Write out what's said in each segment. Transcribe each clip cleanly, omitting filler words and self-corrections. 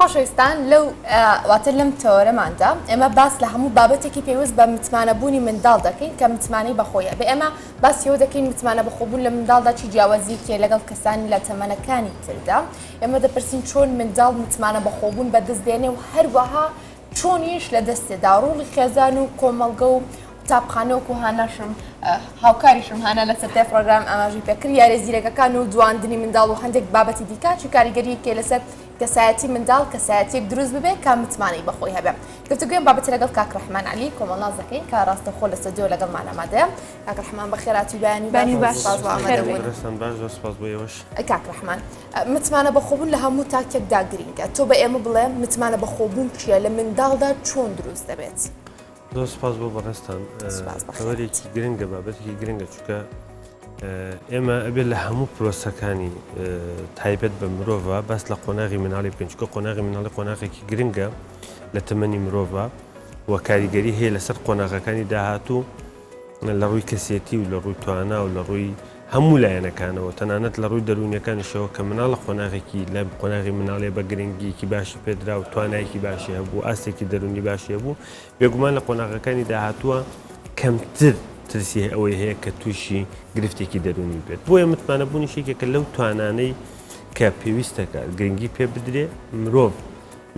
خۆشەویستان لەو واتە لەم تەوەرەماندا ئێمە باس لە هەموو بابەتێکی پێویست بە متمانەبوونی منداڵ دەکەین کە متمانەی بەخۆیە بە ئێمە باسیەوە دەکەین متمانە بەخۆبوون لە منداڵدا چی جیاوازیکێ لەگەڵ کەسانی لە تەمەنەکانی تردا ئێمە دەپرسین چۆن منداڵ متمانە بەخۆبوون بەدەستدێنێ و هەروەها چۆنیش لە دەستێدا ڕوڵی خێزان و کۆمەڵگە و قوتابخانە و هانەشم هاوکاریشم هانە لەسەر تێ پرۆگرام ئاماژەی پێکرد یارێزیرەکەکان و جواندنی منداڵ و هەندێک بابەتی دیکە چی کاریگەریەکێ لەسەر کەسایەتی منداڵ کەسایەتێک دروست ببێت کە متمانەی بەخۆی هەبێ گفتوگوێم بابەتی لەگەڵ کاک ڕەحمان عەلی کۆمەڵناز دەکەین کە ڕاستەخۆ لە ستۆدیۆ لەگەڵمان ئامادەیە کاک ڕەحمان بەخێراتی بەیانی باش سپاس بۆ ئێوەش کاک ڕەحمان متمانە بەخۆبوون لە هەموو تاکێکدا گرینگە تۆ بە ئێمە بڵێ متمانە بەخۆبوون چییە لە منداڵدا چۆن دروست دەبێت زۆر سپاس بۆ بەڕێستان خەوەرێکی گرنگە بابەتێکی گرنگە چونکە ئێمە ئەبێت لە هەموو پرۆسەکانی تایبەت بە مرۆڤ بەس لە قۆناغی مناڵی بکەین چونکە قۆناغی مناڵی قۆناغێکی گرنگە لە تەمەنی مرۆڤ و کاریگەری هەیە لەسەر قۆناغەکانی داهاتوو لە ڕووی کەسێتی و لە ڕووی توانا و لە ڕووی هەموو لایەنەکانەوە تەنانەت لە ڕووی دەرونیەکانیشەوە کە مناڵە قۆناغێکی لە قۆناغی مناڵێ بە گرنگیکی باشی پێدرا و توانایکی باشی هەبوو ئاستێکی دەرونی باشی هەبوو بێگومان لە قۆناغەکانی داهاتووە کەمتر ترسی ئەوەی هەیە کە تووشی گرفتێکی دەرونی بێت بۆیە متمانەبوونی شێکێکە لەو توانانەی کە پێویستەکە گرنگی پێ بدرێ مرۆڤ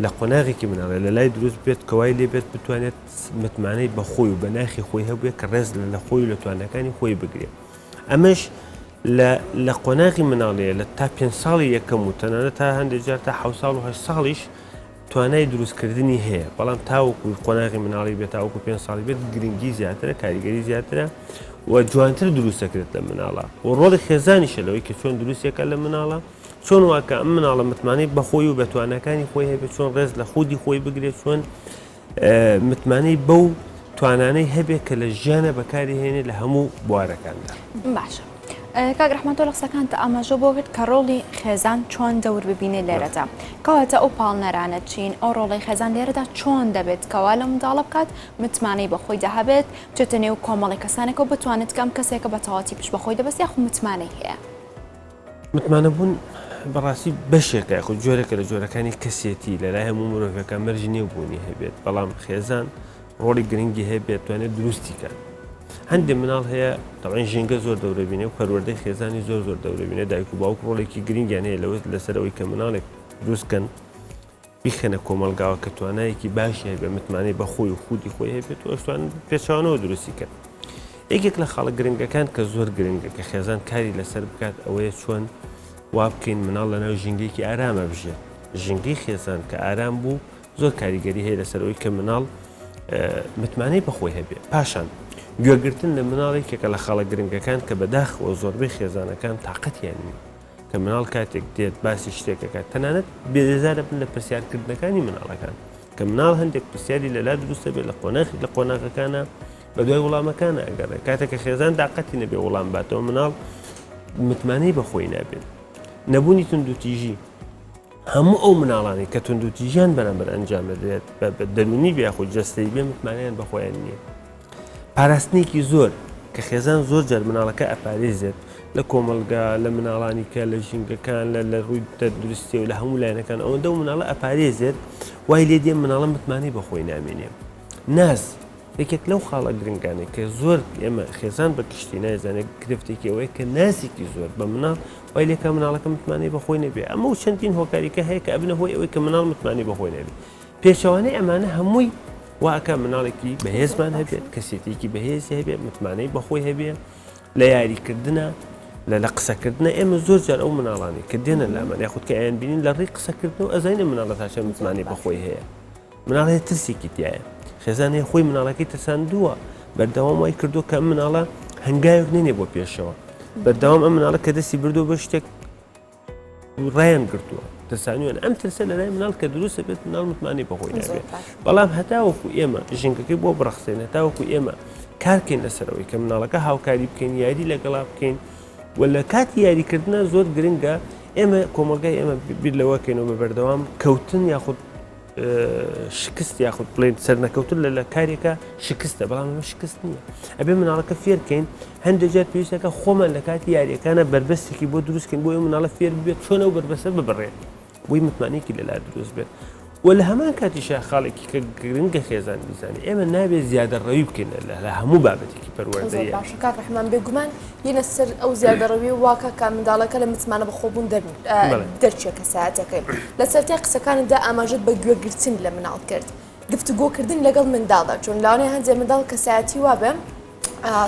لە قۆناغێکی مناڵێ لە لای دروست بێت کەوای لێ بێت بتوانێت متمانەی بەخۆی و بە ناخی خۆی هەبووێت کە ڕێز لە خۆی و لە توانەکانی خۆی بگرێت ئەمەش لە قۆناغی مناڵەیە لە تا 5 ساڵی یەکەم و تەنانەت تا هەندێک جار تا 7 ساڵ و 8 ساڵیش توانای دروستکردنی هەیە بەڵام تاوەکو قۆناغی مناڵی بێت تاوەکو 5 ساڵی بێت گرنگی زیاترە کاریگەری زیاترە و جوانتر دروست دەکرێت لە مناڵە و ڕۆڵی خێزانیشە لەوەی کە چۆن دروستێکە لە مناڵە چۆن واکە ئەم مناڵە متمانەی بەخۆی و بە توانەکانی خۆی هەبێت چۆن ڕێز لە خودی خۆی بگرێت چۆن متمانەی بەو توانانەی هەبێت کە لە ژیانە بەکاری هێنێت لە هەموو بوارەکاندا باشە کاک ڕەحمان تۆ لە قسەکانتە ئاماژە بۆ کرد کە ڕۆڵی خێزان چۆن دەور ببینێ لێرەدا کەواتە ئەو پاڵنەرانە چین ئەو ڕۆڵی خێزان لێرەدا چۆن دەبێت کەوا لە منداڵە بکات متمانەی بەخۆی دەهەبێت بچێتە نێو کۆمەڵی کەسانێکە و بتوانێت کەم کەسێکە بە تەواتی پشت بەخۆی دەبەست یاخو متمانەی هەیە متمانەبوون بەڕاستی بەشێکە یاخو جۆرێکە لە جۆرەکانی کەسێتی لەلای هەموو مرۆڤەکە مەرجی نێوبوونی هەبێت بەڵام خێزان ڕۆڵی گرنگی هەیە بێت توانێت دروستیکە هەندێک مناڵ هەیە دەڵێن ژینگە زۆر دەورەبینێ و پەروەردەی خێزانی زۆر دەورەبینێ دایک و باوک ڕۆڵێکی گرنگیان هەیە لەوە لەسەرەوەی کە مناڵێک دروستکەن بیخەنە کۆمەلگاوە کە توانایەکی باشی هەیە بە متمانەی بەخۆی و خودی خۆی هەبێت و ئەشتوان پێچوانەوە دروستیکەن یەکێک لە خاڵە گرنگەکان کە زۆر گرنگە کە خێزان کاری لەسەر بکات ئەوەیە چۆن وا بکەین مناڵ لەناو ژینگەیەکی ئارامە بژێت ژینگەی خێزان کە ئارام بوو زۆر کاریگەری هەیە لەسەرەوەی کە مناڵ متمانەی بەخۆی هەبێت پاشان گوێگرتن لە مناڵێکێکە لە خاڵە گرنگەکان کە بەداخەوە زۆربەی خێزانەکان تااقەتیان نیە کە مناڵ کاتێک دێت باسی شتێکەکات تەنانەت بێزارە بن لە پرسیارکردنەکانی مناڵەکان کە مناڵ هەندێک پرسیاری لەلا دروستە بێت لە قۆناغەکانە بە دوای وڵامەکانە ئەگەڕێت کاتێککە خێزان تااقەتی نەبێ وڵام باتەوە مناڵ متمانەی بەخۆی نابێت نەبوونی تونندوتیژی هەموو ئەو مناڵانی کە تونندوتیژیان بەرامبەر ئەنجام دەدرێت بە دەرونی بێخۆ جەستەی بێ متمانیان بەخۆیان نییە پاراستنێکی زۆر کە خێزان زۆر جار مناڵەکە ئەپارێزێت لە کۆمەلگا لە مناڵانی کە لە ژینگەکان لە ڕووی دروستی و لە هەموو لایەنەکان ئەوەندە و مناڵە ئەپارێزێت وای لێ دێ مناڵە متمانەی بەخۆی نامێنێ ناز یەکێک لەو خاڵە گرنگانێک کە زۆر ئێمە خێزان بە کشتی نایزانێت گرفتێکی ئەوەیە کە نازێکی زۆر بە مناڵ وای لێکە مناڵەکە متمانەی بەخۆی نەبێ ئەمە و چەندین هۆکاریکە هەیە کە ئەبنە هۆی ئەوەی کە مناڵ متمانەی بەخۆی نەبێ پێشەوانەی ئەمانە هەمووی واکە مناڵێکی بەهێزمان هەبێت کەسێتێکی بەهێزی هەبێت متمانەی بەخۆی هەبێ لە یاریکردنە لە قسەکردنە ئێمە زۆر جار ئەو مناڵانی کە دێنە لامان یاخود کە ئەیان بینین لە ڕێی قسەکردنەوە ئەزانە مناڵە تاشە متمانەی بەخۆی هەیە مناڵەیە ترسێکی تایە خێزانەیە خۆی مناڵەکەی ترساندووە بەردەوام وای کردو کە ئەم مناڵە هەنگاوێک نێنێ بۆ پێشەوە بەردەوام ئەم مناڵە کە دەستی بردو بە شتێک ڕایان گرتووە ترسانیوان ئەم ترسە لەلای مناڵ کە دروستە بێت مناڵ متمانەی بەخۆی نابێت بەڵام هەتاوەکو ئێمە ژینگەکەی بۆ بڕەخسێن هەتاوەکو ئێمە کارکەین لەسەرەوەی کە مناڵەکە هاوکاری بکەین یاری لەگەڵا بکەین و لە کاتی یاریکردنە زۆر گرنگە ئێمە کۆمەلگای ئێمە بیر لەوەکەینەوە بە بەردەوام کەوتن یاخود شکست یاخود بڵێن سەرنەکەوتن لە کارێکە شکستە بەڵام ئەمە شکست نییە ئەبێ مناڵەکە فێرکەین هەندێک جار پێویستەکە خۆمان لە کاتی یاریەکانە بربەستێکی بۆ دروستکەین بۆ ئەو مناڵە فێر ببێت چۆن ئەو بربەستە ببڕێت بۆی متمانەیەکی لەلا دروست بێت و لە هەمان کاتیشە خاڵێکی کە گرنگە خێزان بیزانانی ئێمە نابێت زیادە ڕەوی بکەین لە هەموو بابەتێکی پەروەردەیە. باشە کاک ڕەحمان بێگومان یەنە سەر ئەو زیادەڕەوی واکە کا منداڵەکە لە متمانە بەخۆبوون دەرچێت کە ساعتەکەی لە سەرای قسەکاندا ئاماژت بە گوێگرتن لە مناڵ کرد گفتوگۆکردن لەگەڵ منداڵدا چۆن لاوانەیە هەندێک منداڵ کە ساعتی وابێ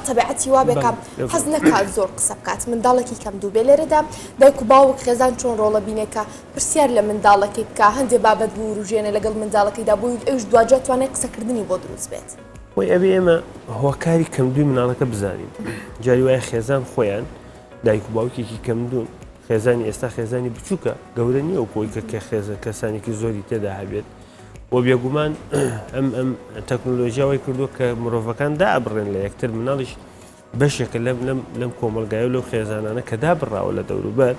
تەبیعەتی وا بێکام حەز نەکات زۆر قسە بکات منداڵێکی کەم دوو بێ لێرەدا دایک و باوک خێزان چۆن ڕۆڵە بینێکە پرسیار لە منداڵەکەی بکە هەندێک بابەت بوو ڕژێنە لەگەڵ منداڵەکەیدا بووی ئەوش دوجار توانێت قسەکردنی بۆ دروست بێت. وی ئەبێ ئێمە هۆکاری کەمدووی مناڵەکە بزانین جاری وایە خێزان خۆیان دایک و باوکێکی کەمدوون خێزانی ئێستا خێزانی بچووکە گەورە نیە و کۆی کە خێزە کەسانێکی زۆری تێدا هەبێت و بێگومان ئەم تەکنۆلۆژیاوای کردو کە مرۆڤەکان دابڕێن لە یەکتر مناڵیش بەشێکە لەم کۆمەلگایە و لەو خێزانانە کە دابڕاوە لە دەوروبەر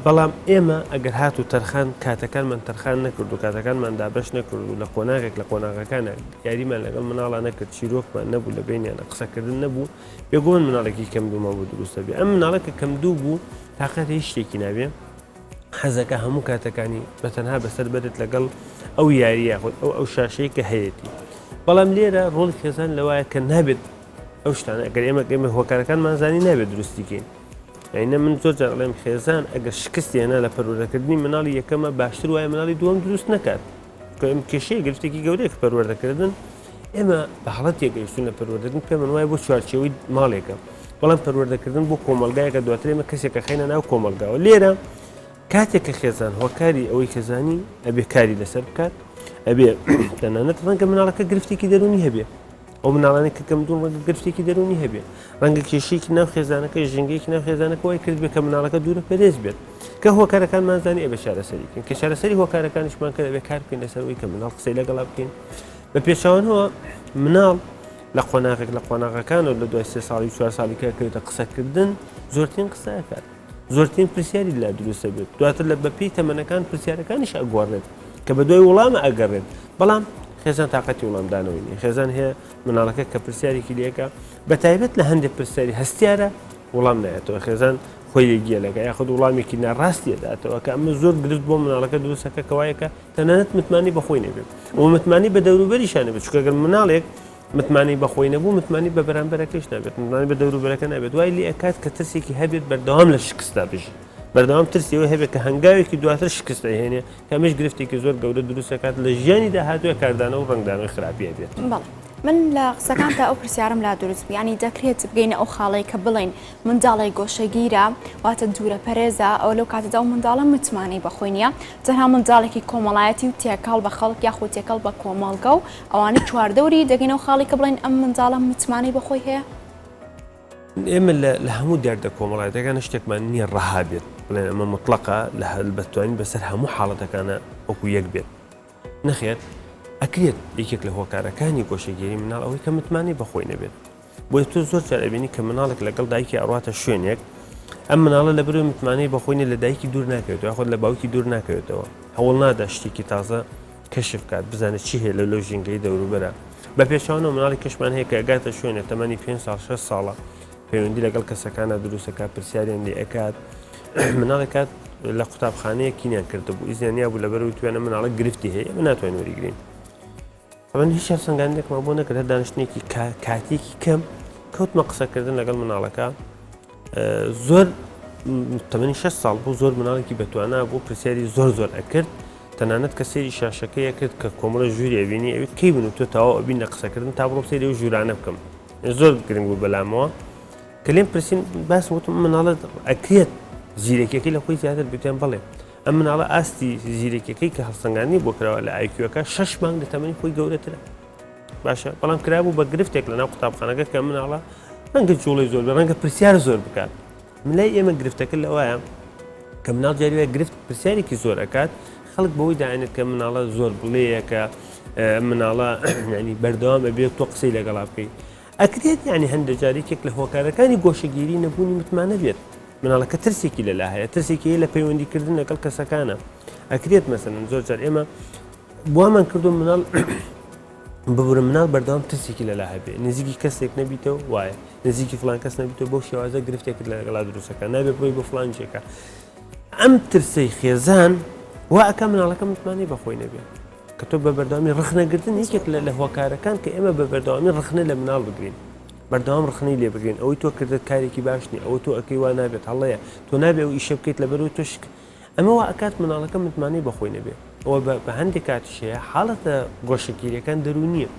بەڵام ئێمە ئەگەر هات و تەرخان کاتەکانمان تەرخان نەکرد و کاتەکانمان دابش نەکرد و لە قۆناغێک لە قۆناغەکانە یاریمان لەگەڵ مناڵە نەکرد چیرۆکمان نەبوو لە بینیانە قسەکردن نەبوو بێگومان مناڵێکی کەمدوومان بۆ دروستە بێ ئەم مناڵەکە کەمدوو بوو تاقەت هیچ شتێکی نابێ حەزەکە هەموو کاتەکانی بەتەنها بەسەر بدت لەگەڵ ئەو یاریە خۆت ئەو شاشەیە کە هەیەی بەڵام لێرە ڕۆڵی خێزان لەوایە کە نابێت ئەو شتانە ئەگەر ئێمە هۆکارەکانمان زانی نابێت دروستیکەین ئەینە من زۆر جار ئەڵێم خێزان ئەگەر شکستی هێنا لە پەروەردەکردنی مناڵی یەکەمە باشتر وایە مناڵی دووەم دروست نکات ئەم کێشەیە گرفتێکی گەورەیە کە پەروەردەکردن ئێمە بە حاڵەتێک گەیشتون لە پەروەردەکردن پێمان وایە بۆ چوارچێوەی ماڵێکە بەڵام پەروەردەکردن بۆ کۆمەلگایەکە دواتر ئێمە کەسێکە خەینە ناو کۆمەلگاوە لێرە کاتێک کە خێزان هۆکاری ئەوەی کەزانی ئەبێ کاری لەسەر بکات ئەبێ تەنانەت ڕەنگە مناڵەکە گرفتێکی دەرونی هەبێ ئەو مناڵانی کە کەمدوون ڕەنگە گرفتێکی دەرونی هەبێ ڕەنگە کێشەیەکی ناو خێزانەکە ژنگەیەکی ناو خێزانەکە وای کرد بێ کە مناڵەکە دوورە پەرێز بێت کە هۆکارەکانمان زانی ئەبێ چارەسەریکەین کە چارەسەری هۆکارەکانیشمان کرد ئەبێ کار بکەین لەسەرەوەی کە مناڵ قسەی لەگەڵا بکەین بە پێشاوانەوە مناڵ لە قۆناغێک لە قۆناغەکانەوە لە دوای 3 ساڵی 4 ساڵی کە کەوێتە قسەکردن زۆرترین قسەکات زۆرترین پرسیاری لا دروستە بێت دواتر لە بەپێی تەمەنەکان پرسیارەکانیش ئەگۆڕێت کە بە دوای وەڵامە ئەگەڕێت بەڵام خێزان تااقەتی وەڵامدانەوەی نیە خێزان هەیە مناڵەکە کە پرسیارێکی لێکە بە تایبەت لە هەندێک پرسیاری هەستیارە وەڵام نایەتەوە خێزان خۆی لێگیێلەکە یاخود وڵامێکی ناڕاستی دەداتەوە کە ئەمە زۆر گرفت بۆ مناڵەکە دروستەکە کەوایەکە تەنانەت متمانی بەخۆی نەبێت و متمانی بە دەوروبەریشانە بێت چکەگەر مناڵێک متمانی بەخۆی نەبوو متمانی بە بەرامبەرەکەش نابێت متمانی بە دەوروبەرەکە نابێت وای لێ ئەکات کە ترسێکی هەبێت بەردەوام لە شکستا بژی بەردەوام ترسیەوە هەبێت کە هەنگاوێکی دواتر شکست هێنێ کەمەش گرفتێکی زۆر گەورە دروستەکات لە ژیانی داهاتووە کاردانە و ڕنگدانەوەی خراپیە بێت. من لە قسەکاندا ئەو پرسیارم لا دروست ینی دەکرێت بگەینە ئەو خاڵەی کە بڵین منداڵی گۆشەگیرە واتە دوورە پەرێزە ئەو لەو کاتەدا و منداڵە متمانی بەخۆی نیە تەنها منداڵێکی کۆمەڵایەتی و تێکەڵ بە خەڵک یاخود تێکەڵ بە کۆمەڵگە و ئەوانەی چواردەوری دەگەین ئەو خاڵی کە بڵین ئەم منداڵە متمانی بەخۆی هەیە ئێمە لە هەموو دیاردە کۆمەڵایەتەکان شتێکمان نییە ڕەها بێت بڵێن ئەمە مطلقە لە بەتوانین بەسەر هەموو حاڵەتەکانە وەکو یەک بێت نەخێت ئەکرێت یەکێک لە هۆکارەکانی گۆشەگیری مناڵ ئەوەی کە متمانی بەخۆی نەبێت بۆی تۆ زۆر جار ئەبینی کە مناڵێک لەگەڵ دایکی ئەڕاتە شوێنێک ئەم مناڵە لە بەرەوەی متمانی بەخۆی لە دایکی دوور ناکەوێتەوە یاخود لە باوکی دوور ناکەوێتەوە هەوڵ نادا شتێکی تازە کەشف بکات بزانێت چی هەیە لەو ژینگەی دەوروبەرە بە پێشاوانەوە مناڵی کەشمان هەیە کە ئەگاتە شوێنێک تەمەنی 5 ساڵ 6 ساڵە پەیوەندی لەگەڵ کەسەکانە دروستەکە پرسیاریان لێ ئەکات مناڵی کات لە قوتابخانەیە کینیان کردبوو ئیزیانیا بوو لەبەرەوەی توانە مناڵە گرفتی هەیە من ناتوانین وەریگرین ئەوەن هیچ سنگاندێکمان بۆ نەکرد دانیشتێکی کاتێکی کەم کەوتمە قسەکردن لەگەڵ مناڵەکە زۆر تەمەنی 6 ساڵ بوو زۆر مناڵێکی بەتوانە بۆ پرسیاری زۆر ئەکرد تەنانەت کە سێری شاشەکەیە کرد کە کۆمەڵە ژووری ئەبینی ئەوێت کەی بن و تۆ تاوا ئەبین لە قسەکردن تا بڵم سێری و ژوورانە بکەم زۆر گرنگ بوو بەلامەوە کە لێم پرسین باس وتم مناڵە ئەکرێت زیرەکیەکەی لە خۆی زیاتر بتیان بڵێ ئەم مناڵە ئاستی زیرەکیەکەی کە هەڵسەنگانی بۆ کراوە لە ئایکیوەکە 6 مانگ لە تەمەنی خۆی گەورەترە باشە بەڵام کرابوو بە گرفتێک لە ناو قوتابخانەکە کە مناڵە ڕەنگە جوڵی زۆر بێ ڕەنگە پرسیار زۆر بکات ملای ئێمە گرفتەکە لەوایە کە مناڵ جاریوە گرفت پرسیارێکی زۆر ئەکات خەڵک بەوەی داێنێت کە مناڵە زۆر بڵەیە کە مناڵە ینی بەردەوام ئەبێت تۆ قسەی لەگەڵا بکەیت ئەکرێت ینی هەندێک جارێکێک لە هۆکارەکانی گۆشەگیری نەبوونی متمانە بێت مناڵەکە ترسێکی لەلا هەیە ترسێکی لە پەیوەندیکردن لەگەڵ کەسەکانە ئەکرێت مەسەن زۆر جار ئێمە بۆمان کردو مناڵ ببورە مناڵ بەردەوام ترسێکی لەلا هەبێ نزیکی کەسێک نەبیتەوە وایە نزیکی فلان کەس نەبیتەوە بۆ شێوازە گرفتێک لەگەڵا دروستەکە نابێت بڕۆی بۆ فلان جێکە ئەم ترسەی خێزان وا ئەکە مناڵەکە متمانەی بەخۆی نەبێت کە تۆ بە بەردەوامی ڕخنەگرتن یەکێک لە هۆکارەکان کە ئێمە بە بەردەوامی ڕخنە لە مناڵ بگرین بەردەوام ڕخنەی لێ بگرین ئەوەی تۆ کردت کارێکی باشنی ئەوە تۆ ئەەکەی وا نابێت هەڵەیە تۆ نابێت و ئیشە بکەیت لەبەرەوەی تۆشک ئەمە وا ئەکات مناڵەکە متمانەی بەخۆی نەبێت ئەوە بە هەندێک کاتیشەیە حاڵەتە گۆشەگیریەکان دەرونیە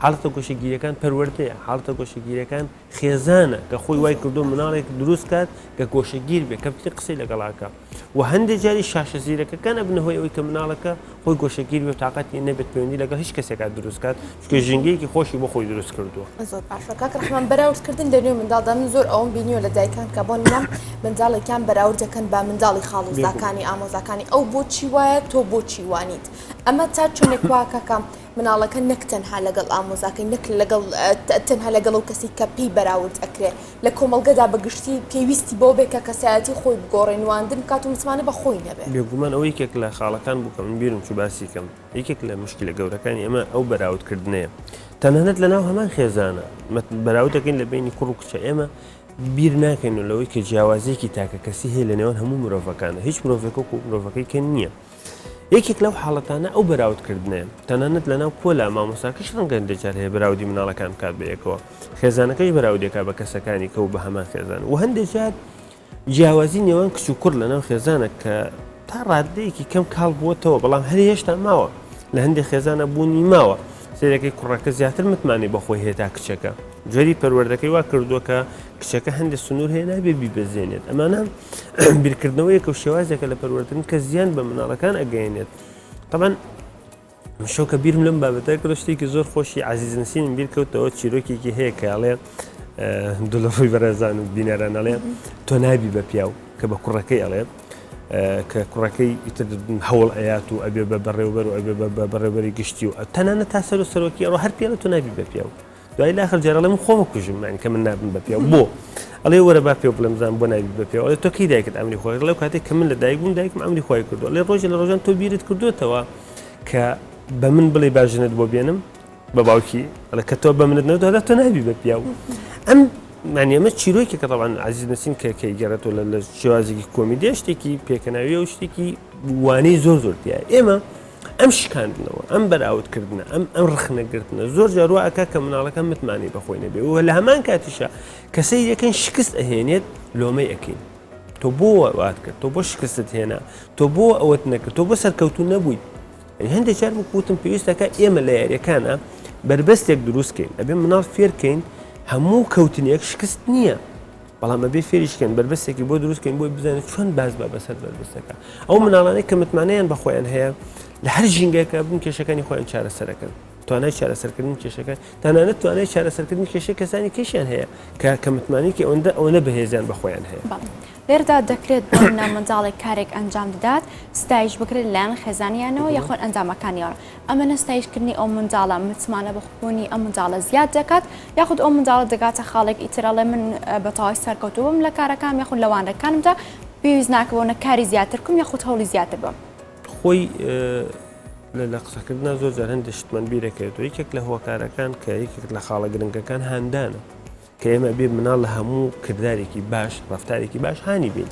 حاڵەتە گۆشەگیریەکان پەروەردەیە حاڵەتە گۆشەگیریەکان خێزانە کە خۆی وای کردو مناڵێک دروست کات کە گۆشەگیر بێت کە بتی قسەی لەگەڵاکە و هەندێک جاری شاشەزیرەکەکان ئەبنە هۆی ئەوەی کە مناڵەکە خۆی گۆشەگیر بێت تااقەتی نەبێت پەیوەندی لەگەڵ هیچ کەسێکا دروست کات چکە ژنگەیەکی خۆشی بۆ خۆی دروست کردووە زۆر باشە کاک ڕەحمان بەراوردکردن لە نوێ منداڵدا من زۆر ئەوم بینیوە لە دایکان کە بۆ منام منداڵێکیان بەراورد دەکەن بە منداڵی خاڵۆزاکانی ئامۆزاکانی ئەو بۆچی وایە تۆ بۆچی وانیت ئەمە تا چۆنێک واکەکەم مناڵەکە نەک تەنها لەگەڵ ئامۆزاکەی نەک لەگەڵ تەنها لەگەڵ ئەو کەسی کە پێی بەراورد ئەکرێ لە کۆمەڵگەدا بەگشتی پێویستی بۆ بێت کە کەسایەتی خۆی بگۆڕێنواندن کات و متمانە بە خۆی نەبێت بێگومان ئەو یەکێک لە خاڵەکان بووکە من بیرم چوو باسیکەم یەکێک لە مشکلە گەورەکانی ئەمە ئەو بەراوردکردنەیە تەنانەت لەناو هەمان خێزانە بەراورد دەکەین لە بینی کوڕ و کچە ئێمە بیر ناکەین و لەوەی کە جیاوازێکی تاکە کەسی هەیە لە نێوان هەموو مرۆڤەکانە هیچ مرۆڤێک و مرۆڤەکەی کە نییە یەکێک لەو حاڵەتانە ئەو بەراوردکردنەیە تەنانەت لەناو پۆلا مامۆساکەش ڕەنگە دەجار هەیە بەراودی مناڵەکان بکات بەیەکەوە خێزانەکەش بەراودێکا بە کەسەکانی کە و بە هەمان خێزان و هەندێک جار جیاوازی نێوان کچ و کوڕ لەناو خێزانە کە تا ڕادەیەکی کەم کاڵ بووەتەوە بەڵام هەر هێشتا ماوە لە هەندێک خێزانە بوونی ماوە سێرەکەی کوڕەکە زیاتر متمانی بەخۆی هەیە تا کچەکە جۆری پەروەردەکەی وا کردووە کە کچەکە هەندێک سنوور هەیە نابێ بیبەزێنێت ئەمانە بیرکردنەوەیەکە و شێوازێکە لە پەروەردن کە زیان بە مناڵەکان ئەگەیەنێت طبعاً شەوکە بیرم لەم بابەتە کە شتێکی زۆر خۆشی عزیز نسینم بیر کەوتەوە چیرۆکێکی هەیە کە ئەڵێ دڵەڕووی بەڕێزان و بینەران ئەڵێ تۆ نابی بە پیاو کە بە کوڕەکەی ئەڵێ کە کوڕەکەی هەوڵ ئەیات و ئەبێ بە بەڕێوبەر و ئەبێ بە بەڕێبەری گشتی و تەنانەت تا سەر و سەرۆکی ئەوە هەر پێڵە تۆ نابی بە پیاو دوای لاخر جارەڵێ من خۆمە کوژم کە من نابم بە پیاو بۆ ئەڵێ وەرە با پێ بڵێم زان بۆ نابی بە پیاو ئەڵێ تۆ کەی دایکت ئەمری خۆی لەو کاتێک کە من لە دایک بووم دایکم ئەمری خۆی کردو لێ ڕۆژە لە ڕۆژان تۆ بیرت کردوتەوە کە بە من بڵێ باژنت بۆ بێنم بە باوکی ئەڵێ کە تۆ بە منت نەوتدا تۆ نابی بە پیاو ئەم معنی ئەمە چیرۆکێکە طبعاً عزیز نسین کە گەڕێتەوە لە شێوازێکی کۆمیدیا شتێکی پێکەناوی و شتێکی وانەی زۆر زۆرتیایە ئێمە ئەم شکاندنەوە ئەم بەراوردکردنە ئەم ڕخنەگرتنە زۆر جاروا ئەکا کە مناڵەکە متمانی بەخۆی نەبێ و لە هەمان کاتیشە کەسەی یەکەن شکست ئەهێنێت لۆمەی ئەکەین تۆ بۆ وات کرد تۆ بۆ شکستت هێنا تۆ بۆ ئەوەت نەکرد تۆ بۆ سەرکەوتون نەبوویت هەندێک جار وتم پێویستەکە ئێمە لە یاریەکانە بربەستێک دروستکەین ئەبێ مناڵ فێرکەین هەموو کەوتنێک شکست نییە بەڵام ئەبێ فێریشکەن بربەستێکی بۆ دروستکەین بۆی بزانێت چۆن باز بە بەسەر بربەستەکە ئەو مناڵانەی کە متمانەیان بەخۆیان هەیە لە هەر ژینگەکە بوون کێشەکانی خۆیان چارەسەرەکەن توانای چارەسەرکردن کێشەکان تەنانەت توانای چارەسەرکردن کێشە کەسانی کێشیان هەیە کە متمانێکی ئەوەندە بەهێزیان بەخۆیان هەیە لێردا دەکرێت بۆ منداڵێک کارێک ئەنجام دەدات ستایش بکرێت لایەن خێزانیانەوە یاخۆن ئەنجامەکانیەوە ئەمە نەستایشکردنی ئەو منداڵە متمانە بەخۆبوونی ئەم منداڵە زیاد دەکات یاخود ئەو منداڵە دەگاتە خاڵێک ئیترەڵێ من بەتەواوی سەرکەوتووم لە کارەکان یاخود لەوانەکانمدا پێویست ناکەوە کاری زیاتر بکەم یاخود هەوڵی زیاتر بم خۆی لە قسەکردنا زۆر جار هەندێک شتمان بیرەکەوێتەوە یەکێک لە هۆکارەکان کە یەکێک لە خاڵە گرنگەکان هاندانە کە ئێمە بێ مناڵ لە هەموو کردارێکی باش ڕفتارێکی باش هانی بین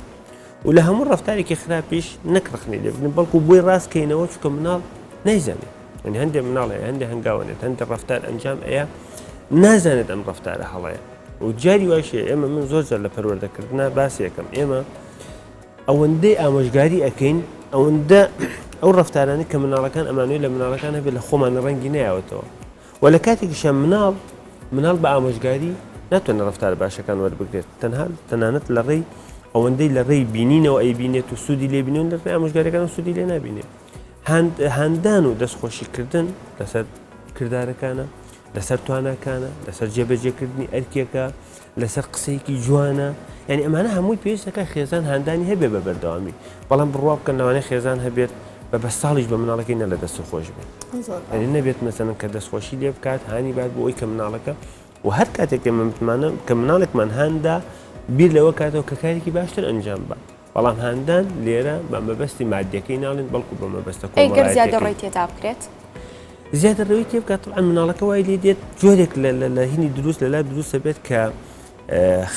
و لە هەموو ڕفتارێکی خراپیش نەکڕخنی لێ بگرن بەڵکو بۆی ڕاستکەینەوە چکە مناڵ نایزانێت ینی هەندێک مناڵ هەیە هەندێک هەنگاوانێت هەندێک ڕفتار ئەنجام ئەیە نازانێت ئەم ڕفتارە هەڵەیە و جاری واشەیە ئێمە من زۆر جار لە پەروەردەکردنا باسی یەکەم ئێمە ئەوەندەی ئامۆژگاری ئەەکەین ئەوەندە ئەو ڕفتارانی کە مناڵەکان ئەمانوێت لە مناڵەکان هەبێت لە خۆمان ڕەنگی نایەوەتەوە و لە کاتێکیشە مناڵ بە ئامۆژگاری ناتوانێت ڕفتار باشەکان وەربگرێت تەنانەت لە ڕێی ئەوەندەی لە ڕێی بینینەوە ئەی بینێت و سوودی لێ بینێن لە ڕێی ئامۆژگاریەکان سوودی لێ نابینێت هاندان و دەستخۆشیکردن لەسەر کردارەکانە لەسەر تواناکانە لەسەر جێبەجێکردنی ئەرکێکە لەسەر قسەیەکی جوانە یعنی ئەمانە هەمووی پێویستەکە خێزان هاندانی هەبێ بە بەردەوامی بەڵام بڕوا بکەن لەوانەیە خێزان هەبێت بە ساڵیش بە مناڵەکەی نە لە دەست خۆش بێت یعنی نەبێت مەسەن کە دەستخۆشی لێ بکات هانی بات بۆ ئەوی کە مناڵەکە و هەر کاتێک کە مناڵێکمان هەندا بیر لەوە کاتەوە کە کارێکی باشتر ئەنجام بە بەڵام هاندان لێرە بە مەبەستی مادیەکەی ناڵێن بەڵکو بە مەبەستە ئەگەر زیادەڕێی تێدا بکرێت زیاترەوەی تێ بکات مناڵەکە وای لێ دێت جۆرێک لە هینی دروست لەلا دروستە بێت کە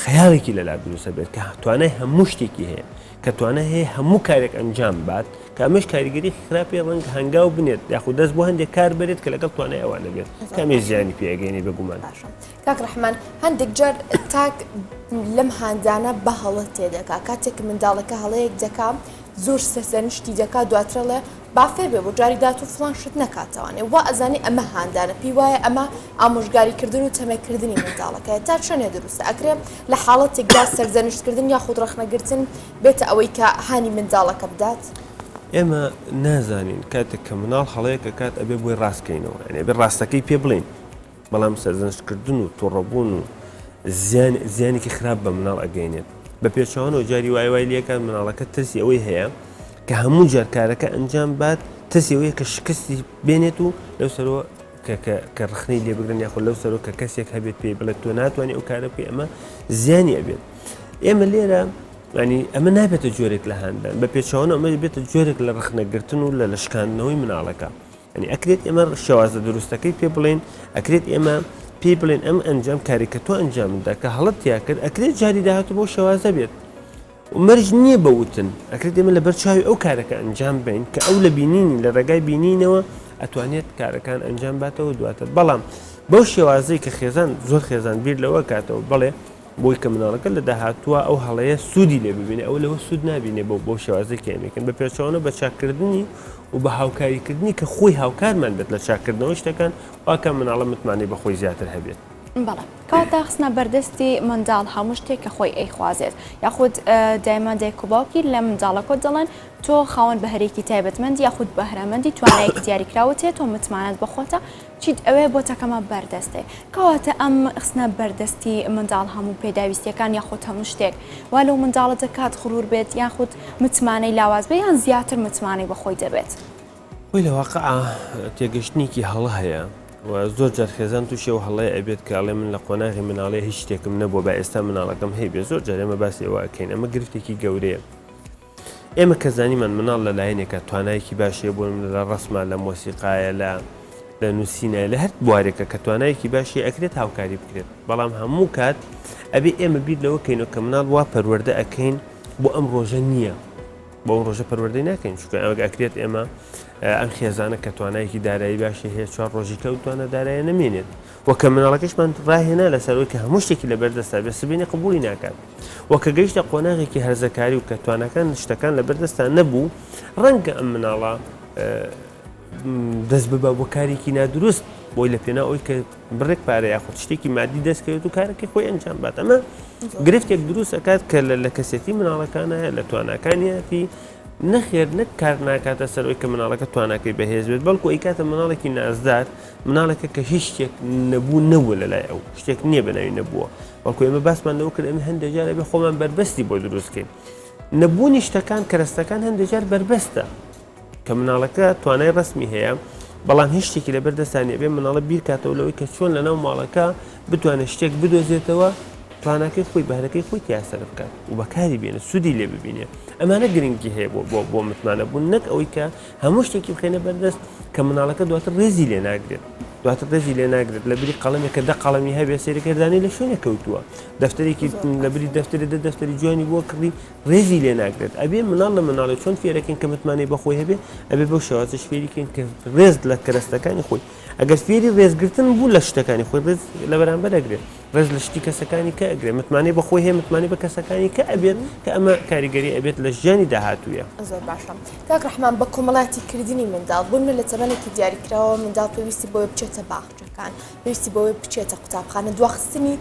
خەیاڵێکی لەلا دروستە بێت کە توانای هەموو شتێکی هەیە کە توانە هەیە هەموو کارێک ئەنجام بات کە ئەمەش کاریگەری خراپی ڕەنگ هەنگاو بنێت یاخود دەست بۆ هەندێک کار بێت کە لەگەڵ توانای ئەوانە بێت کامێ زیانی پێگەینی بەگومان. کاک ڕەحمان هەندێک جار تاک لەم هاندانە بە هەڵە تێدەکا کاتێک منداڵەکە هەڵەیەک دەکا زۆر سەرنشتی دەکات دواترە بافێ بێ بۆ جاری دات و فلان شت نکاتەوانێ وا ئەزانی ئەمە هاندانە پێی وایە ئەمە ئامۆژگاریکردن و تەمەکردنی منداڵەکە تا چۆنێ دروستە ئەکرێ لە حاڵەتێکدا سەرزەنشتکردن یاخود ڕەخنەگرتن بێتە ئەوەی کە هانی منداڵەکە بدات. ئێمە نازانین کاتێک کە مناڵ هەڵەیەکە کات ئەبێ بۆی ڕاستکەینەوە ئەبێ بێ ڕاستەکەی پێ بڵین بەڵام سەرزەنشتکردن و تووڕەبوون و زیانێکی خراپ بە مناڵ ئەگەینێت بە پێچەوانەوە جاری وای لێکات مناڵەکە ترسی ئەوەی هەیە کە هەموو جارکارەکە ئەنجام بات تەسیەوەیە کە شکستی بێنێت و لەو سەرەوە کە ڕخنەی لێ بگرن یاخۆ لەو سەرەوە کە کەسێک هەبێت پێی بڵێت تۆ ناتوانێت ئەو کارە بکەی ئەمە زیانی ئەبێت. ئێمە لێرە ینی ئەمە نابێتە جۆرێک لە هاندان بە پێچەوانە ئەمە بێتە جۆرێک لە ڕخنەگرتن و لە لەشکاندنەوەی مناڵەکە ینی ئەکرێت ئێمە شێوازە دروستەکەی پێ بڵێن ئەکرێت ئێمە پێی بڵێن ئەم ئەنجام کارێکە تۆ ئەنجامدا کە هەڵت تیا کرد ئەکرێت جاری داهاتوو بۆ شێوازە بێت ومەرج نییە بەوتن ئەکرێت ئێمە لەبەر چاوی ئەو کارەکە ئەنجام بین کە ئەو لە بینینی لە ڕێگای بینینەوە ئەتوانێت کارەکان ئەنجام باتەوە دواتر بەڵام بەو شێوازەی کە خێزان زۆر خێزان بیر لەوە کاتەوە بڵێ بۆی کە مناڵەکە لە داهاتووە ئەو هەڵەیە سوودی لێ ببینێ ئەو لەوە سوود نبینێ بۆ شێوازەی کەمێکن بە پێچەوانە بە چاکردنی و بە هاوکاریکردنی کە خۆی هاوکارمان بێت لە چاکردنەوە شتەکان واکە مناڵە متمانەی بەخۆی زیاتر هەبێت. بەڵێ کاتە خستنە بەردەستی منداڵ هەموو شتێک کە خۆی ئەیخوازێت یاخود دایما دایک و باوکی لە منداڵەکە دەڵێن تۆ خاوەن بەهرێکی تایبەتمەند یاخود بەهرەمەندی توانایەکی دیاریکراوەتێت تۆ متمانەت بخۆتە چیت ئەوێ بۆ تەکەمە بەردەستێ کەواتە ئەم خستنە بەردەستی منداڵ هەموو پێداویستیەکان یاخود هەموو شتێک وا لەو منداڵە دەکات غرور بێت یاخود متمانەی لاواز بێ یان زیاتر متمانەی بەخۆی دەبێت. وی لە واقع تێگەشتنیکی هەڵە هەیە و زۆر جار خێزان تووشەوە هەڵەیە ئەبێت کاڵێ من لە قۆناغی مناڵێ هیچ شتێکم نەبوو بە ئێستا مناڵەکەم هەیە زۆر جار ئێمە باسی ئەوە ئەکەین ئەمە گرفتێکی گەورەیە. ئێمە کە زانیمان مناڵ لە لایەنێکە توانایەکی باشیە بۆ لە ڕسمە لە مۆسیقایە لە نووسینە لە هەر بوارێکە کە توانایەکی باشی ئەکرێت هاوکاری بکرێت بەڵام هەموو کات ئەبێ ئێمە بیر لەوە کەینەوە کە مناڵ وا پەروەردە ئەەکەین بۆ ئەم ڕۆژە نییە بۆ ئەم ڕۆژە پەروەردەی ناکەین چونکە ئەکرێت ئێمە ئەم خێزانە کە توانایەکی دارایی باشی هەیە چوار ڕۆژی کەوتوانە دارایە نەمێنێت وەکە مناڵەکەشمان ڕاهێنا لەسەرەوەی کە هەموو شتێکی لە بەردەستا بێ سبینی قبولی ناکات وەکە گەیشتە قۆناغێکی هەرزەکاری و کە توانەکان شتەکان لە بەردەستا نەبوو ڕەنگە ئەم مناڵە دەست ببە بۆ کارێکی نادروست بۆی لە پێنا ئەوی کە بڕێک پارە یاخود شتێکی مادی دەستکەوێت و کارێکی خۆی ئەنجام بات ئەمە گرفتێک دروست ئەکات کە لە کەسێتی مناڵەکانە لە تواناکانیەتی نەخێر نەک کار ناکاتە سەرەوەی کە مناڵەکە تواناکەی بەهێز بێت بەڵکو ئەی کاتە مناڵێکی نازدار مناڵەکە کە هیچ شتێک نەبوو نەبووە لەلای ئەو شتێک نییە بەناوی نەبووە بەڵکو ئێمە باسمان لەوە کرد ئەمە هەندێک جار بێ خۆمان بربەستی بۆ دروستکەین نەبوونی شتەکان کەرەستەکان هەندێک جار بربەستە کە مناڵەکە توانای ڕسمی هەیە بەڵام هیچ شتێکی لە بەردەستانیە بێ مناڵە بیر کاتەوە لەوەی کە چۆن لەناو ماڵەکە بتوانێت شتێک بدۆزێتەوە تواناکەی خۆی بەهرەکەی خۆی تیاسەر بکات و بەکاری بێنە سوودی لێ ببینێ ئەمانە گرنگی هەیە بۆ متمانە بوون نەک ئەوەی کە هەموو شتێکی بخێنە بەردەست کە مناڵەکە دواتر ڕێزی لێ ناگرێت دواتر ڕێزی لێ ناگرێت لە بری قەڵەمێکە دە قەڵەمی هەبێ سێرەکەدانی لە شوێنە کەوتووە دەفتەرێکی لە بری دەفتەری جوانی بۆ کڕی ڕێزی لێ ناگرێت ئەبێ مناڵ لە مناڵی چۆن فێرەکەین کە متمانەی بەخۆی هەبێ ئەبێ بەو شێوازەش فێریکەین کە ڕێز لە کەرەستەکانی خۆی ئەگەر فێری ڕێزگرتن بوو لە شتەکانی خۆی ڕێز لە بەرامبەر ئەگرێت ڕێز لە شتی کەسەکانی کە ئەگرێت متمانەی بەخۆی هەیە متمانەی بە کەسەکانی کە ئەبێت کە ئەمە کاریگەری ئەبێت لە ژیانی داهاتوویە. زۆر باشە کاک ڕەحمان بە کۆمەڵاتی کردنی منداڵ بوون لە تەمەنێکی دیاریکراوە منداڵ پێویستی بۆی بچێتە باخچەکان پێویستی بۆی بچێتە قوتابخانە دواخستنی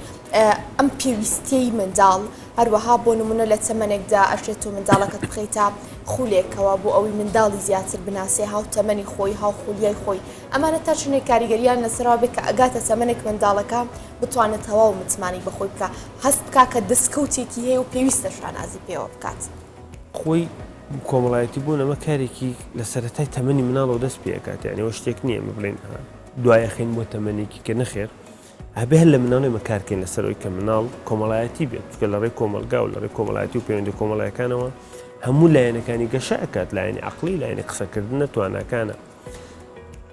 ئەم پێویستیەی منداڵ هەروەها بۆ نمونە لە تەمەنێکدا ئەشێت و منداڵەکەت بخەیتە خولێکەوە بۆ ئەوەی منداڵی زیاتر بناسێ هاو تەمەنی خۆی هاو خولیای خۆی ئەمانە تا چنێک کاریگەریان لەسەرەوە بێت کە ئەگاتە تەمەنێک منداڵەکە بتوانێت تەواو متمانی بەخۆی بکە هەست بکە کە دەستکەوتێکی هەیە و پێویستە شانازی پێوە بکات خۆی کۆمەڵایەتی بوون ئەمە کارێکی لە سەرەتای تەمەنی مناڵەوە دەست پێکات یانەوە شتێک نییە بڵێن دوایە خین بۆ تەمەنێکی کە نەخێر هەبێ هەر لە مناڵی مەکارکەین لەسەرەوەی کە مناڵ کۆمەڵایەتی بێت چکە لە ڕێی کۆمەلگا و لە ڕێی کۆمەڵایەتی و پەیوەندی کۆمەڵایەکانەوە هەموو لایەنەکانی گەشە ئەکات لایەنی عەقلی لایەنی قسەکردنە تواناکانە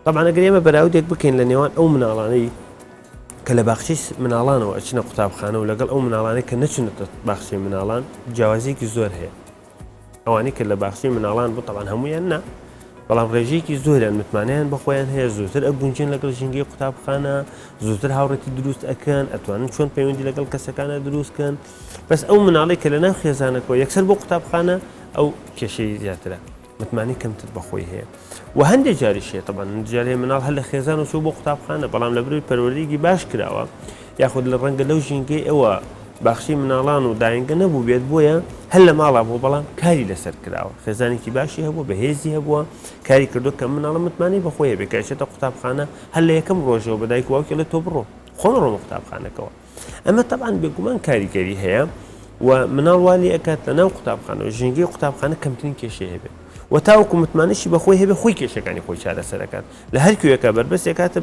طبعا ئەگەر ئێمە بەراودێک بکەین لە نێوان ئەو مناڵانەی کە لە باخچەی مناڵانەوە ئەچنە قوتابخانە و لەگەڵ ئەو مناڵانەی کە نەچونێتە باخچەی مناڵان جیاوازیەکی زۆر هەیە ئەوانەی کە لە باخچەی مناڵان بوو تەڵان هەمویان نا بەڵام ڕێژەیەکی زۆریان متمانیان بەخۆیان هەیە زۆرتر ئەگونجێن لەگەڵ ژینگەی قوتابخانە زۆرتر هاوڕێتی دروست ئەکەن ئەتوانن چۆن پەیوەندی لەگەڵ کەسەکانە دروستکەن بەس ئەو مناڵی کە لە ناو خێزانەکەەوە یەکسەر بۆ قوتابخانە ئەو کێشەی زیاترە متمانی کەمتر بەخۆی هەیە و هەندێک جاریشێت تەبان جارێ مناڵ هەر لە خێزان و چوو بۆ قوتابخانە بەڵام لە بروی پەروەردەیەکی باش کراوە یاخود لە ڕەنگە لەو ژینگەی ئەوە باخشی مناڵان و داینگە نەبوو بێت بۆیە هەر لە ماڵا بۆ بەڵام کاری لەسەر کراوە خێزانێکی باشی هەبووە بەهێزی هەبووە کاری کردو کە مناڵە متمانی بەخۆیە بێکایشێتە قوتابخانە هەر لە یەکەم ڕۆژەوە بەدایک واوکە لە تۆ بڕۆ خۆن ڕۆمە قوتابخانەکەەوە ئەمە تەبان بێگومان کاریگەری هەیە و مناڵ والی ئەکات لە ناو قوتابخانەوە ژینگەی قوتابخانە کەمترین کێشەی هەبێت و تاوەکو متمانشی بەخۆی هەبێ خۆی کێشەکانی خۆی چارەسەرەکات لە هەر کوێیەکە بەربەس ئەکاتە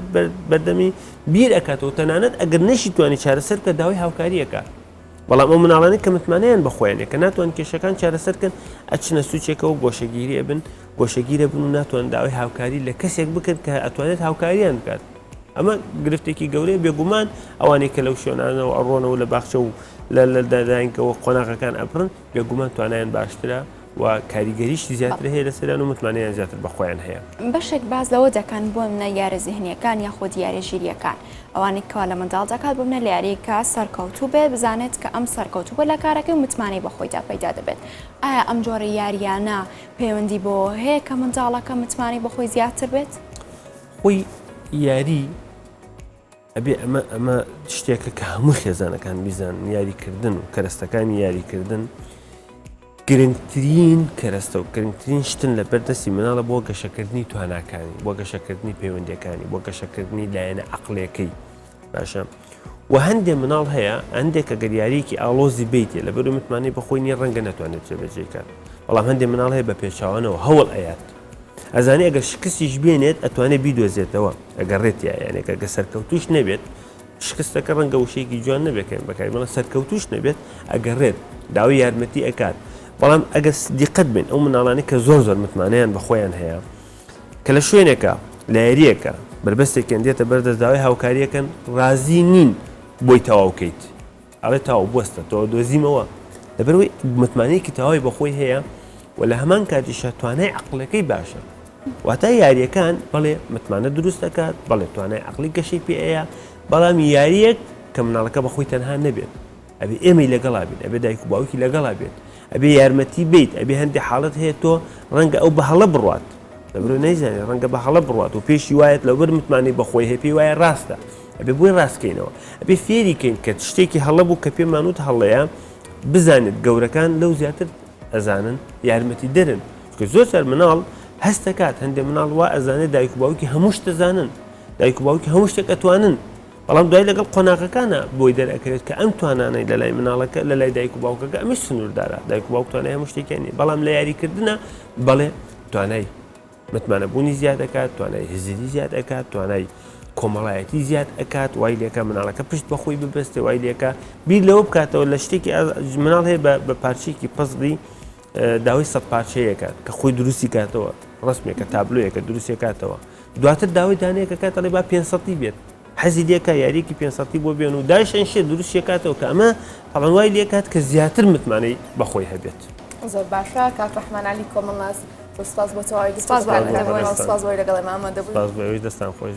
بەردەمی بیر ئەکاتەوە تەنانەت ئەگەر نەشی توانی چارەسەر کە داوای هاوکاریەکە بەڵام ئەو مناڵانی کە متمانیان بەخۆیانێ کە ناتوان کێشەکان چارەسەرکەن ئەچنە سوچێکەوە گۆشەگیری ئەبن گۆشەگیرە بن و ناتوان داوای هاوکاری لە کەسێک بکەن کە ئەتوانێت هاوکاریان بکات ئەمە گرفتێکی گەورەیە بێگومان ئەوانەی کە لەو شوێنانەوە ئەڕۆنەوە لە باخچە و لە دادانکەوە قۆناغەکان ئەبرن بێگومان توانایان باشترە و کاریگەریشی زیاتر هەیە لەسەران و متمانیان زیاتر بەخۆیان هەیە بەشێک باز لەوە دەکەن بۆ منە یارە زیهنیەکان یاخۆ دیارە ژیریەکان ئەوانەی کەوا لە منداڵ دەکات بۆ منە لە یاریکە سەرکەوتوو بێت بزانێت کە ئەم سەرکەوتووە لە کارەکەی متمانی بەخۆیدا پەیدا دەبێت ئایا ئەم جۆرە یاریانە پەیوەندی بۆ هەیە کە منداڵەکە متمانی بەخۆی زیاتر بێت خۆی یاری ئەبێ ئەمە شتێکە کە هەموو خێزانەکان بیزان یاریکردن و کەرەستەکانی یاریکردن گرنگترین کەرەستە و گرنگترین شتن لە بەردەستی مناڵە بۆ گەشەکردنی تواناکانی بۆ گەشەکردنی پەیوەندیەکانی بۆ گەشەکردنی لایەنە عەقڵیەکەی باشە و هەندێک مناڵ هەیە هەندێک کە گەریارێکی ئاڵۆزی بیتێ لە بەروی متمانی بەخۆی نیە ڕەنگە ناتوانێت جێبەجێکات بەڵام هەندێک مناڵ هەیە بە پێچاوانەوە هەوڵ ئەیات ئەزانێ ئەگەر شکستیش بێنێت ئەتوانێت بیدۆزێتەوە ئەگەر ڕێتیە یانێک ئەگە سەرکەوتوش نەبێت شکستەکە ڕەنگە وشەیەکی جوان نەبێکەن بەکاری بەڵام سەرکەوتوش نەبێت ئەگەڕێت داوای یارمەتی ئەکات بەڵام ئەگەر دیقەت بین ئەو مناڵانی کە زۆر زۆر متمانیان بەخۆیان هەیە کە لە شوێنێکە لە یاریەکە بربەستێکیان دێتە بەردەست داوای هاوکاریەکەن ڕازی نین بۆی تەواو بکەیت ئەڵێ تاو بوەستە تۆ دۆزیمەوە لەبەرەوەی متمانەیەکی تەواوی بەخۆی هەیە و لە هەمان کاتیشە توانای عەقڵەکەی باشە واتە یاریەکان بەڵێ متمانە دروست دەکات بەڵێ توانای عەقڵی گەشەی پێ ئەیە بەڵام یاریەک کە مناڵەکە بەخۆی تەنها نەبێت ئەبێ ئێمەی لەگەڵا بێت ئەبێ دایک و باوکی لەگەڵا بێت ئەبێ یارمەتی بیت ئەبێ هەندێک حاڵەت هەیە تۆ ڕەنگە ئەو بە هەڵە بڕوات لەبرۆ نەیزانێ ڕەنگە بە هەڵە بڕوات و پێشی وایەت لەبەر متمانی بەخۆی هەیە پێی وایە ڕاستە ئەبێ بۆی ڕاستکەینەوە ئەبێ فێریکەین کە شتێکی هەڵە بوو کە پێمانوت هەڵەیە بزانێت گەورەکان لەو زیاتر ئەزانن یارمەتی دەرن کە زۆر جار مناڵ هەست دەکات هەندێک مناڵ وا ئەزانێت دایک و باوکی هەموو شت دەزانن دایک و باوکی هەموو شتێک ئەتوانن بەڵام دوای لەگەڵ قۆناغەکانە بۆی دەرەکەوێت کە ئەم توانانەی لە لای مناڵەکە لە لای دایک و باوکەکە ئەمەش سنووردارە دایک و باوک توانای هەموو شتێکیانی بەڵام لە یاریکردنە بەڵێ توانای متمانەبوونی زیاد دەکات توانای هزیری زیاد ئەکات توانای کۆمەڵایەتی زیاد ئەکات وای لێکە مناڵەکە پشت بەخۆی ببەستێ وای لێکە بیر لەوە بکاتەوە لە شتێکی مناڵ هەیە بە پارچێکی پەسڵی داوای سەد پارچەیەکات کە خۆی دروستی کاتەوە ڕسمێکە تابلۆیەکە دروستی کاتەوە دواتر داوای دانەیەکە کاتەڵێ با 500 بێت حەزی لێکە یاریکی 500 بۆ بێن و داشەن شێ دروستی کاتەوە کە ئەمە هەڵەن وای لێکات کە زیاتر متمانەی بەخۆی هەبێت زۆر باشە کاک ڕەحمان عەلی کۆمەڵناس سپاس بۆ تەواوی گفتگوکردن سپاس بۆی لەگەڵ ئێمە ئامادە بوویت سپاس بۆ ئەوەی دەستان خۆش